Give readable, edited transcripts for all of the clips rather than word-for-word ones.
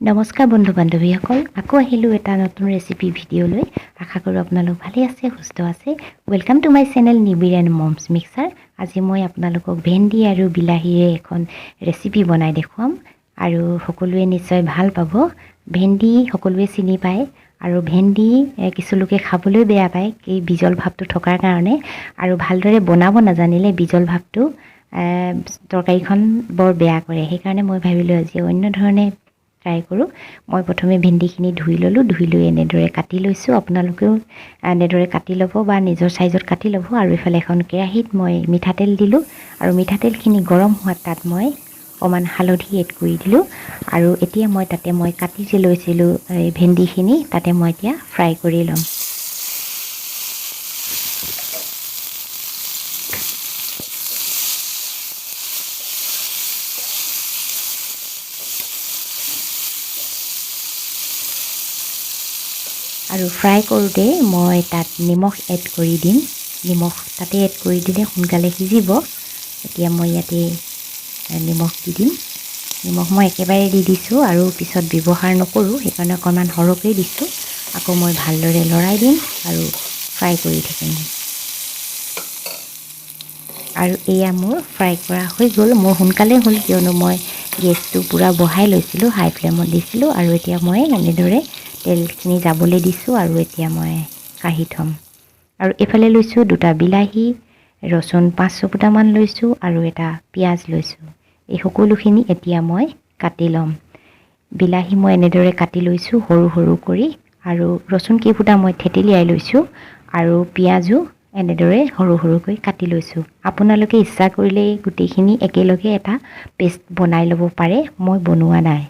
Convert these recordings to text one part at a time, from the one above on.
নমস্কাৰ বন্ধু বান্ধৱীসকল আকৌ আহিলোঁ এটা নতুন ৰেচিপি ভিডিঅ'লৈ আশা কৰোঁ আপোনালোক ভালে আছে সুস্থ আছে welcome to my channel Nibir and moms mixer আজি মই আপোনালোকক ভেন্দি আৰু বিলাহীৰে এখন ৰেচিপি বনাই দেখুৱাম আৰু সকলোৱে নিশ্চয় ভাল পাব ভেন্দি সকলোৱে চিনি পায় আৰু ভেন্দি কিছু লোকে খাবলৈ বেয়া পায় কি বিজল ভাৱটো থকাৰ কাৰণে আৰু ভালদৰে বনাব নাজানিলে বিজল ভাৱটো তৰকাৰীখন বৰ বেয়া কৰে সেইকাৰণে মই ভাবিলোঁ আজি অন্য ধৰণে ট্ৰাই কৰোঁ মই প্ৰথমে ভেন্দিখিনি ধুই ল'লোঁ ধুই লৈ এনেদৰে কাটি লৈছোঁ আপোনালোকেও এনেদৰে কাটি ল'ব বা নিজৰ সাইজত কাটি ল'ব আৰু ইফালে এখন কেৰাহীত মই মিঠাতেল দিলোঁ আৰু মিঠাতেলখিনি গৰম হোৱাত তাত মই অকণমান হালধি এড কৰি দিলোঁ আৰু এতিয়া মই তাতে কাটি যে লৈছিলোঁ ভেন্দিখিনি তাতে মই এতিয়া ফ্ৰাই কৰি ল'ম আৰু ফ্ৰাই কৰোঁতে মই তাত নিমখ এড কৰি দিম নিমখ তাতে এড কৰি দিলে সোনকালে সিজিব এতিয়া মই ইয়াতে নিমখ দি দিম নিমখ মই একেবাৰে দি দিছোঁ আৰু পিছত ব্যৱহাৰ নকৰোঁ সেইকাৰণে অকণমান সৰহকৈ দিছোঁ আকৌ মই ভালদৰে লৰাই দিম আৰু ফ্ৰাই কৰি থাকিম আৰু এয়া মোৰ ফ্ৰাই কৰা হৈ গ'ল মোৰ সোনকালে হ'ল কিয়নো মই গেছটো পূৰা বঢ়াই লৈছিলোঁ হাই ফ্লেমত দিছিলোঁ আৰু এতিয়া মই এনেদৰে তেলখিনি যাবলৈ দিছোঁ আৰু এতিয়া মই কাঢ়ি থ'ম আৰু এইফালে লৈছোঁ দুটা বিলাহী ৰচুন 5-6 ফুটামান লৈছোঁ আৰু এটা পিঁয়াজ লৈছোঁ এই সকলোখিনি এতিয়া মই কাটি ল'ম বিলাহী মই এনেদৰে কাটি লৈছোঁ সৰু সৰু কৰি আৰু ৰচুন কেইফুটা মই থেতেলিয়াই লৈছোঁ আৰু পিঁয়াজো এনেদৰে সৰু সৰুকৈ কাটি লৈছোঁ আপোনালোকে ইচ্ছা কৰিলে গোটেইখিনি একেলগে এটা পেষ্ট বনাই ল'ব পাৰে মই বনোৱা নাই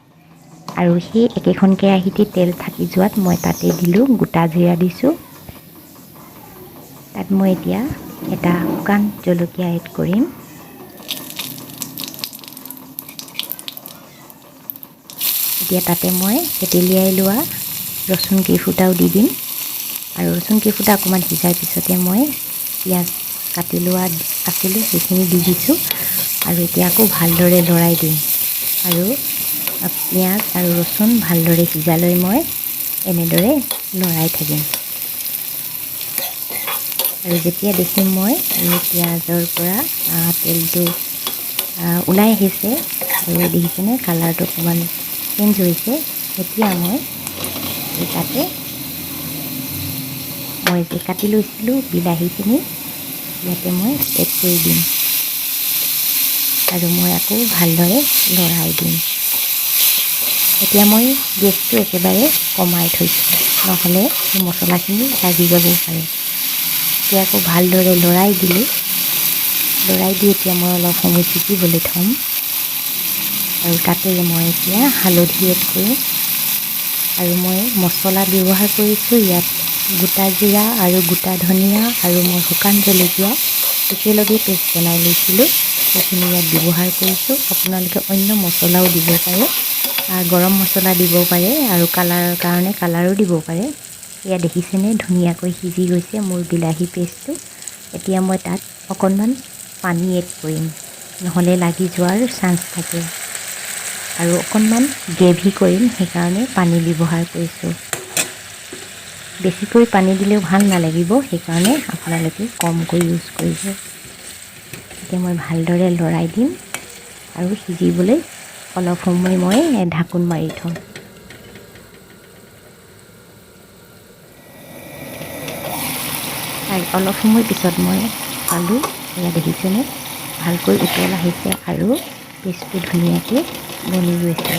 আৰু সেই একেখন কেৰাহীতে তেল থাকি যোৱাত মই তাতে দিলোঁ গোটা জিৰা দিছোঁ তাত মই এতিয়া এটা শুকান জলকীয়া এড কৰিম এতিয়া তাতে মই থেতেলিয়াই লোৱা ৰচুন কেইফুটাও দি দিম আৰু ৰচুন কেইফুটা অকণমান সিজাৰ পিছতে মই পিঁয়াজ কাটি লোৱা আছিলে সেইখিনি দি দিছোঁ আৰু এতিয়া আকৌ ভালদৰে লৰাই দিম আৰু পিঁয়াজ আৰু ৰচুন ভালদৰে সিজালৈ মই এনেদৰে লৰাই থাকিম আৰু যেতিয়া দেখিম মই এই পিঁয়াজৰ পৰা তেলটো ওলাই আহিছে আৰু দেখিছেনে কালাৰটো অকণমান চেঞ্জ হৈছে এতিয়া মই তাতে মই যে কাটি লৈছিলোঁ বিলাহীখিনি ইয়াতে মই এড কৰি দিম আৰু মই আকৌ ভালদৰে লৰাই দিম এতিয়া মই গেছটো একেবাৰে কমাই থৈছোঁ নহ'লে এই মছলাখিনি লাগি যাব পাৰে এতিয়া আকৌ ভালদৰে লৰাই দিলোঁ লৰাই দি এতিয়া মই অলপ সময় সিজিবলৈ থ'ম আৰু তাতে মই এতিয়া হালধি এড কৰিম আৰু মই মছলা ব্যৱহাৰ কৰিছোঁ ইয়াত গোটা জিৰা আৰু গোটা ধনিয়া আৰু মই শুকান জলকীয়া একেলগে পেষ্ট বনাই লৈছিলোঁ সেইখিনি ইয়াত ব্যৱহাৰ কৰিছোঁ আপোনালোকে অন্য মছলাও দিব পাৰে গৰম মছলা দিব পাৰে আৰু কালাৰৰ কাৰণে কালাৰো দিব পাৰে এয়া দেখিছেনে ধুনীয়াকৈ সিজি গৈছে মোৰ বিলাহী পেষ্টটো এতিয়া মই তাত অকণমান পানী এড কৰিম নহ'লে লাগি যোৱাৰ চান্স থাকে আৰু অকণমান গ্ৰেভি কৰিম সেইকাৰণে পানী ব্যৱহাৰ কৰিছোঁ বেছিকৈ পানী দিলেও ভাল নালাগিব সেইকাৰণে আপোনালোকে কমকৈ ইউজ কৰিব এতিয়া মই ভালদৰে লৰাই দিম আৰু সিজিবলৈ অলপ সময় মই ঢাকোন মাৰি থ'ম আৰু অলপ সময় পিছত মই চালোঁ এয়া দেখিছেনে ভালকৈ উতল আহিছে আৰু পেষ্টটো ধুনীয়াকৈ বনি গৈছে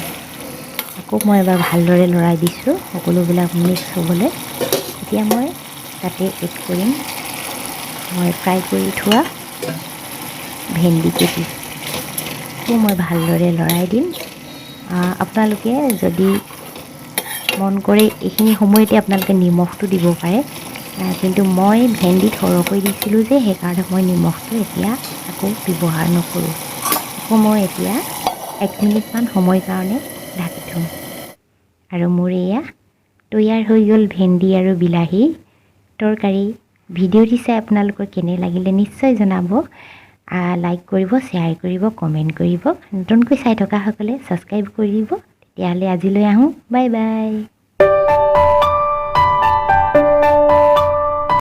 আকৌ মই এবাৰ ভালদৰে লৰাই দিছোঁ সকলোবিলাক মিক্স হ'বলৈ এতিয়া মই তাতে এড কৰিম মই ফ্ৰাই কৰি থোৱা ভেন্দি কেইপিচ মই ভালদৰে লৰাই দিম আপোনালোকে যদি মন কৰে এইখিনি সময়তে আপোনালোকে নিমখটো দিব পাৰে কিন্তু মই ভেন্দিত সৰহকৈ দিছিলোঁ যে সেইকাৰণে মই নিমখটো এতিয়া আকৌ ব্যৱহাৰ নকৰোঁ আকৌ মই এতিয়া 1 মিনিটমান সময় কাৰণে ঢাকি থ'ম আৰু মোৰ এয়া তৈয়াৰ হৈ গ'ল ভেন্দি আৰু বিলাহী তৰকাৰী ভিডিঅ'টি চাই আপোনালোকৰ কেনে লাগিলে নিশ্চয় জনাব লাইক কৰিব শ্বেয়াৰ কৰিব কমেণ্ট কৰিব নতুনকৈ চাই থকাসকলে ছাবস্ক্ৰাইব কৰি দিব তেতিয়াহ'লে আজিলৈ আহোঁ, বাই বাই।